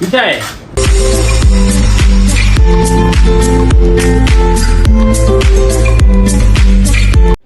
इथे आहे.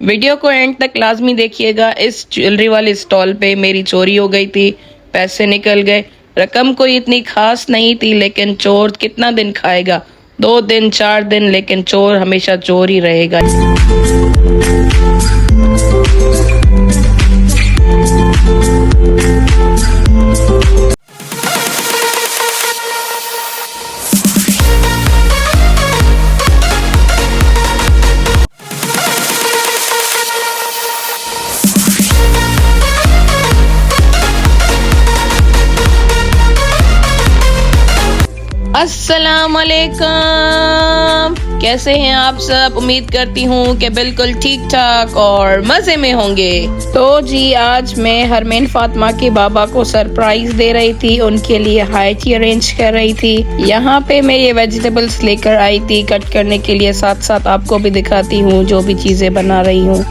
वीडियो को एंड तक लाजमी देखिएगा। इस ज्वेलरी वाले स्टॉल पे मेरी चोरी हो गई थी, पैसे निकल गए। रकम कोई इतनी खास नहीं थी, लेकिन चोर कितना दिन खाएगा, 2 दिन 4 दिन, लेकिन चोर हमेशा चोर ही रहेगा। अस्सलाम वालेकुम, कैसे हैं आप सब? उम्मीद करती हूँ कि बिल्कुल ठीक ठाक और मजे में होंगे। तो जी, आज मैं हरमैन फातिमा के बाबा को सरप्राइज दे रही थी, उनके लिए हाई टी अरेंज कर रही थी। यहाँ पे मैं ये वेजिटेबल्स लेकर आई थी कट करने के लिए, साथ साथ आपको भी दिखाती हूँ जो भी चीजें बना रही हूँ।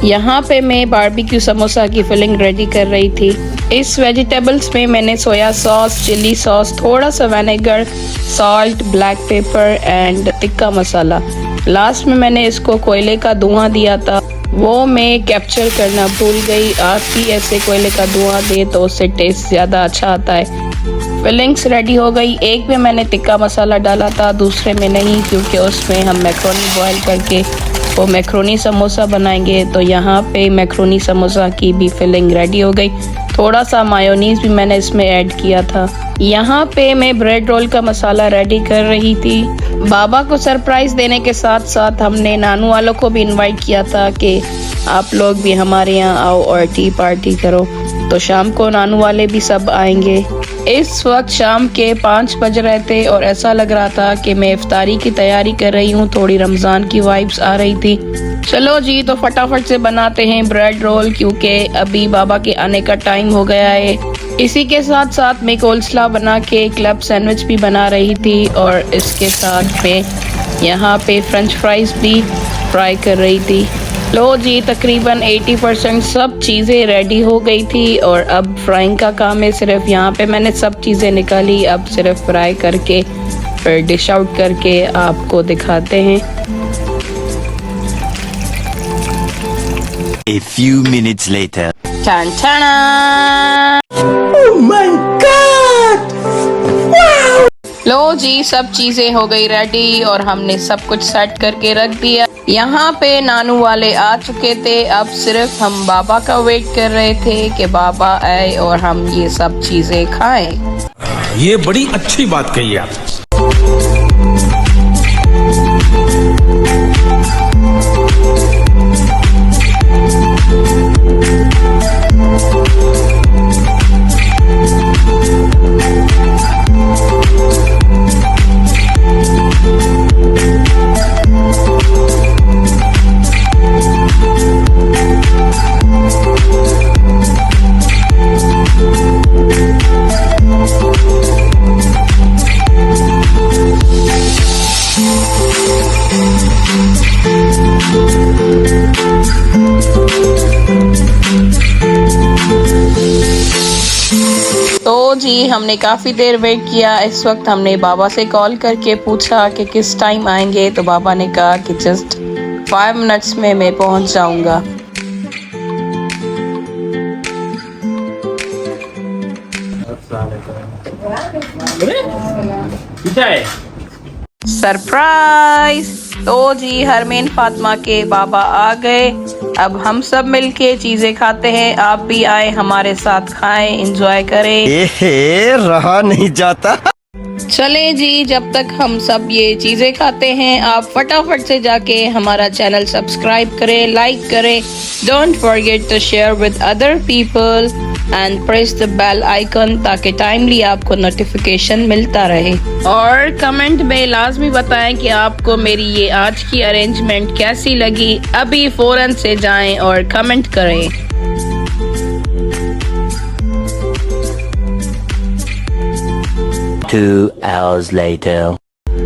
यहाँ पे मैं बारबेक्यू समोसा की फिलिंग रेडी कर रही थी। इस वेजिटेबल्स में मैंने सोया सॉस, चिली सॉस, थोड़ा सा vinegar, salt, black pepper and tikka masala. Last में मैंने इसको कोयले का धुआं दिया था, वो मैं कैप्चर करना भूल गई। आप भी ऐसे कोयले का धुआं दे तो उससे टेस्ट ज़्यादा अच्छा आता है। फिलिंग्स रेडी हो गई। एक में मैंने टिक्का मसाला डाला था, दूसरे में नहीं, क्योंकि उसमें हम मैक्रोनी बॉयल करके वो मैक्रोनी समोसा बनाएंगे। तो यहाँ पे मैक्रोनी समोसा की भी फिलिंग रेडी हो गई। थोड़ा सा मायोनीज भी मैंने इसमें ऐड किया था। यहाँ पे मैं ब्रेड रोल का मसाला रेडी कर रही थी। बाबा को सरप्राइज देने के साथ साथ हमने नानू वालों को भी इनवाइट किया था कि आप लोग भी हमारे यहाँ आओ और टी पार्टी करो। तो शाम को नानू वाले भी सब आएंगे। इस वक्त शाम के 5 बज रहे थे और ऐसा लग रहा था कि मैं इफ्तारी की तैयारी कर रही हूँ। थोड़ी रमजान की वाइब्स आ रही थी। चलो जी, तो फटाफट से बनाते हैं ब्रेड रोल, क्योंकि अभी बाबा के आने का टाइम हो गया है। इसी के साथ साथ मैं कोल्स्ला बना के क्लब सैंडविच भी बना रही थी और इसके साथ में यहाँ पे फ्रेंच फ्राइज भी फ्राई कर रही थी। लो जी, तकरीबन 80% सब चीज़ें रेडी हो गई थी और अब फ्राइंग का काम है। सिर्फ यहाँ पे मैंने सब चीज़ें निकाली, अब सिर्फ फ्राई करके फिर डिश आउट करके आपको दिखाते हैं। A few minutes later. टन टना! Oh my God! Wow! लो जी, सब चीजें हो गई रेडी और हमने सब कुछ सेट करके रख दिया। यहाँ पे नानू वाले आ चुके थे, अब सिर्फ हम बाबा का वेट कर रहे थे कि बाबा आए और हम ये सब चीजें खाएं। ये बड़ी अच्छी बात कही आप। तो जी, हमने काफ़ी देर वेट किया। इस वक्त हमने बाबा से कॉल करके पूछा कि किस टाइम आएंगे, तो बाबा ने कहा कि जस्ट 5 मिनट्स में मैं पहुंच जाऊंगा। इथे आहे. सरप्राइज! तो जी, हरमैन फातिमा के बाबा आ गए। अब हम सब मिलके चीजें खाते हैं। आप भी आए, हमारे साथ खाएं, एंजॉय करें। रहा नहीं जाता। चलें जी, जब तक हम सब ये चीजें खाते हैं, आप फटाफट से जाके हमारा चैनल सब्सक्राइब करें, लाइक करें। Don't forget to share with other people. And press the bell icon ताकि टाइमली आपको नोटिफिकेशन मिलता रहे। और कमेंट में लाजमी बताएं कि आपको मेरी ये आज की अरेंजमेंट कैसी लगी। अभी फौरन से जाएं और कमेंट करें। 2 hours later.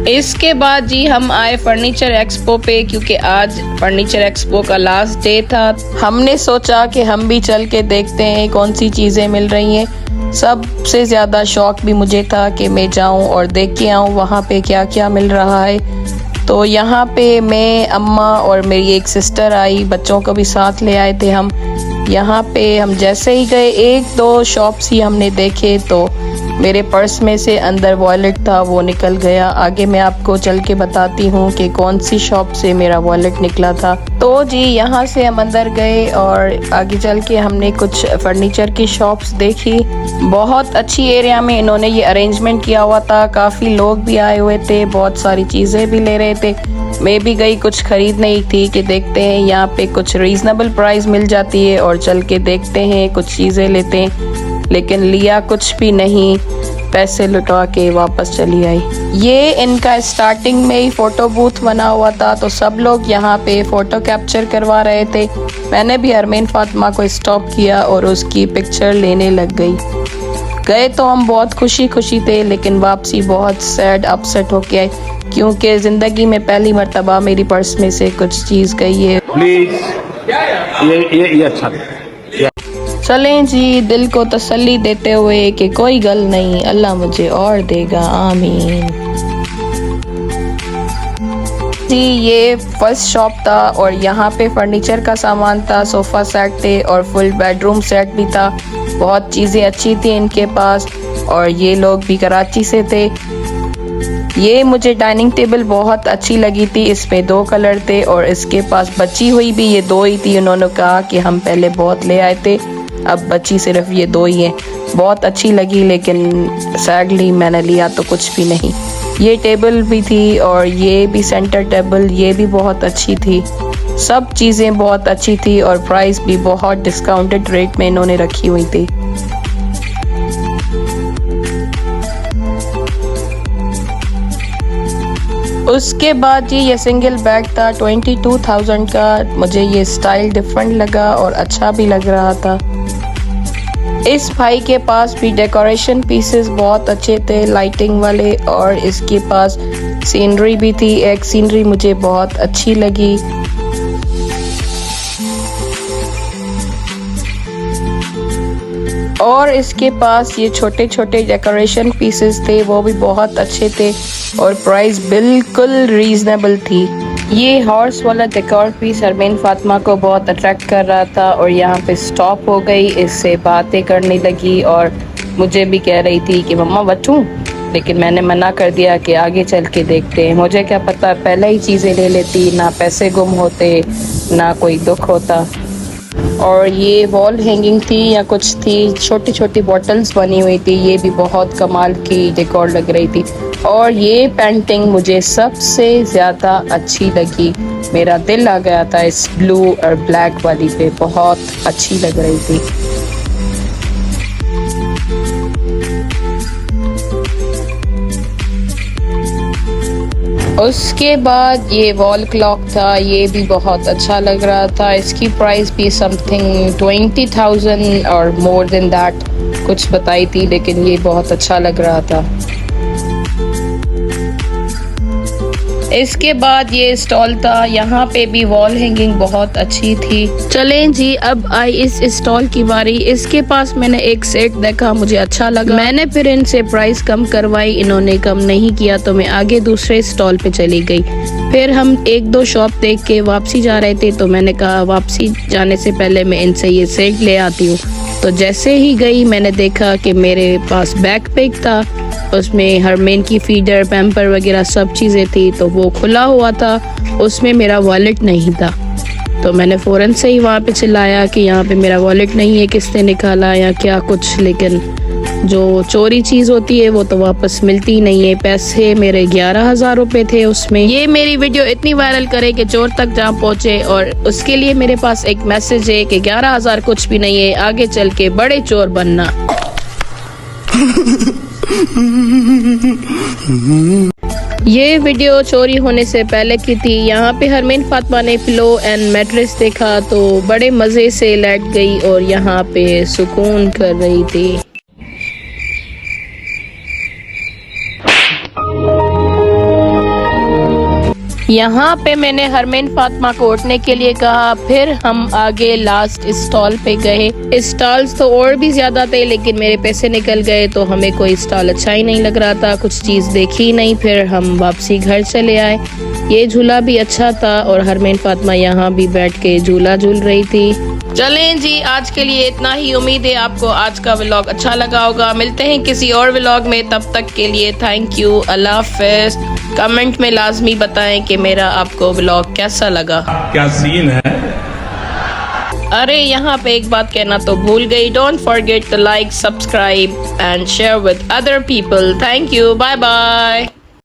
इसके बाद जी हम आए फर्नीचर एक्सपो पे, क्योंकि आज फर्नीचर एक्सपो का लास्ट डे था। हमने सोचा कि हम भी चल के देखते हैं कौन सी चीज़ें मिल रही हैं। सबसे ज़्यादा शौक भी मुझे था कि मैं जाऊं और देख के आऊं वहाँ पे क्या क्या मिल रहा है। तो यहाँ पे मैं, अम्मा और मेरी एक सिस्टर आई, बच्चों को भी साथ ले आए थे हम। यहाँ पे हम जैसे ही गए 1-2 शॉप्स ही हमने देखे तो मेरे पर्स में से अंदर वॉलेट था, वो निकल गया। आगे मैं आपको चल के बताती हूँ कि कौन सी शॉप से मेरा वॉलेट निकला था। तो जी यहाँ से हम अंदर गए और आगे चल के हमने कुछ फर्नीचर की शॉप्स देखी। बहुत अच्छी एरिया में इन्होंने ये अरेंजमेंट किया हुआ था। काफ़ी लोग भी आए हुए थे, बहुत सारी चीज़ें भी ले रहे थे। मैं भी गई कुछ खरीदने ही थी कि देखते हैं यहाँ पे कुछ रीजनेबल प्राइस मिल जाती है और चल के देखते हैं, कुछ चीज़ें लेते हैं। लेकिन लिया कुछ भी नहीं, पैसे लुटा के वापस चली आई। ये इनका स्टार्टिंग में ही फ़ोटो बूथ बना हुआ था, तो सब लोग यहाँ पे फ़ोटो कैप्चर करवा रहे थे। मैंने भी हरमैन फातिमा को स्टॉप किया और उसकी पिक्चर लेने लग गई। गए तो हम बहुत खुशी थे, लेकिन वापसी बहुत सैड अपसेट होके आई, क्योंकि ज़िंदगी में पहली मर्तबा मेरी पर्स में से कुछ चीज़ गई है। प्लीज ये अच्छा। चलें जी, दिल को तसल्ली देते हुए कि कोई गल नहीं, अल्लाह मुझे और देगा, आमीन। जी ये फर्स्ट शॉप था और यहाँ पे फर्नीचर का सामान था, सोफ़ा सेट थे और फुल बेडरूम सेट भी था। बहुत चीज़ें अच्छी थी इनके पास और ये लोग भी कराची से थे। ये मुझे डाइनिंग टेबल बहुत अच्छी लगी थी, इसमें 2 कलर थे और इसके पास बची हुई भी ये 2 ही थी। उन्होंने कहा कि हम पहले बहुत ले आए थे, अब बची सिर्फ ये 2 ही हैं। बहुत अच्छी लगी, लेकिन सैडली मैंने लिया तो कुछ भी नहीं। ये टेबल भी थी और ये भी सेंटर टेबल, ये भी बहुत अच्छी थी। सब चीज़ें बहुत अच्छी थी और प्राइस भी बहुत डिस्काउंटेड रेट में इन्होंने रखी हुई थी। उसके बाद जी ये सिंगल बैग था 22,000 का। मुझे ये स्टाइल डिफरेंट लगा और अच्छा भी लग रहा था। इस भाई के पास भी डेकोरेशन पीसेस बहुत अच्छे थे, लाइटिंग वाले, और इसके पास सीनरी भी थी। एक सीनरी मुझे बहुत अच्छी लगी। और इसके पास ये छोटे छोटे डेकोरेशन पीसेस थे, वो भी बहुत अच्छे थे और प्राइस बिल्कुल रीजनेबल थी। ये हॉर्स वाला डेकोर पीस हरमैन फातिमा को बहुत अट्रैक्ट कर रहा था और यहाँ पे स्टॉप हो गई, इससे बातें करने लगी और मुझे भी कह रही थी कि मम्मा बैठूं, लेकिन मैंने मना कर दिया कि आगे चल के देखते हैं। मुझे क्या पता, पहले ही चीज़ें ले लेती, ना पैसे गुम होते ना कोई दुख होता। और ये वॉल हैंगिंग थी या कुछ थी, छोटी छोटी बॉटल्स बनी हुई थी, ये भी बहुत कमाल की डेकोर लग रही थी। और ये पेंटिंग मुझे सबसे ज़्यादा अच्छी लगी, मेरा दिल आ गया था इस ब्लू और ब्लैक वाली पे, बहुत अच्छी लग रही थी। उसके बाद ये वॉल क्लॉक था, ये भी बहुत अच्छा लग रहा था। इसकी प्राइस भी समथिंग 20,000 और मोर देन दैट कुछ बताई थी, लेकिन ये बहुत अच्छा लग रहा था। इसके बाद ये स्टॉल था, यहाँ पे भी वॉल हैंगिंग बहुत अच्छी थी। चलें जी, अब आई इस स्टॉल की बारी। इसके पास मैंने एक सेट देखा, मुझे अच्छा लगा, मैंने फिर इनसे प्राइस कम करवाई, इन्होंने कम नहीं किया तो मैं आगे दूसरे स्टॉल पे चली गई। फिर हम 1-2 शॉप देख के वापसी जा रहे थे, तो मैंने कहा वापसी जाने से पहले मैं इनसे ये सेट ले आती हूँ। तो जैसे ही गई मैंने देखा कि मेरे पास बैकपैक था, उसमें हरमैन की फीडर, पैम्पर वगैरह सब चीज़ें थी, तो वो खुला हुआ था, उसमें मेरा वॉलेट नहीं था। तो मैंने फ़ौरन से ही वहाँ पे चिल्लाया कि यहाँ पे मेरा वॉलेट नहीं है, किसने निकाला या क्या कुछ, लेकिन जो चोरी चीज होती है वो तो वापस मिलती नहीं है। पैसे मेरे 11,000 रुपए थे उसमें। ये मेरी वीडियो इतनी वायरल करे कि चोर तक जा पहुंचे, और उसके लिए मेरे पास एक मैसेज है कि 11,000 कुछ भी नहीं है, आगे चल के बड़े चोर बनना। ये वीडियो चोरी होने से पहले की थी। यहाँ पे हरमीन फातिमा ने पिलो एंड मैट्रेस देखा तो बड़े मजे से लेट गई और यहाँ पे सुकून कर रही थी। यहाँ पे मैंने हरमीन फातिमा को उठने के लिए कहा, फिर हम आगे लास्ट स्टॉल पे गए। स्टॉल्स तो और भी ज्यादा थे लेकिन मेरे पैसे निकल गए तो हमें कोई स्टॉल अच्छा ही नहीं लग रहा था, कुछ चीज देखी नहीं। फिर हम वापसी घर चले आए। ये झूला भी अच्छा था और हरमीन फातिमा यहाँ भी बैठ के झूला झूल रही थी। चलें जी, आज के लिए इतना ही। उम्मीद है आपको आज का व्लॉग अच्छा लगा होगा। मिलते हैं किसी और व्लॉग में, तब तक के लिए thank you, Allah Hafiz. Comment में लाजमी बताएं कि मेरा आपको व्लॉग कैसा लगा। क्या सीन है। अरे यहाँ पे एक बात कहना तो भूल गई, don't forget to like, subscribe and share with other people. Thank you, bye bye.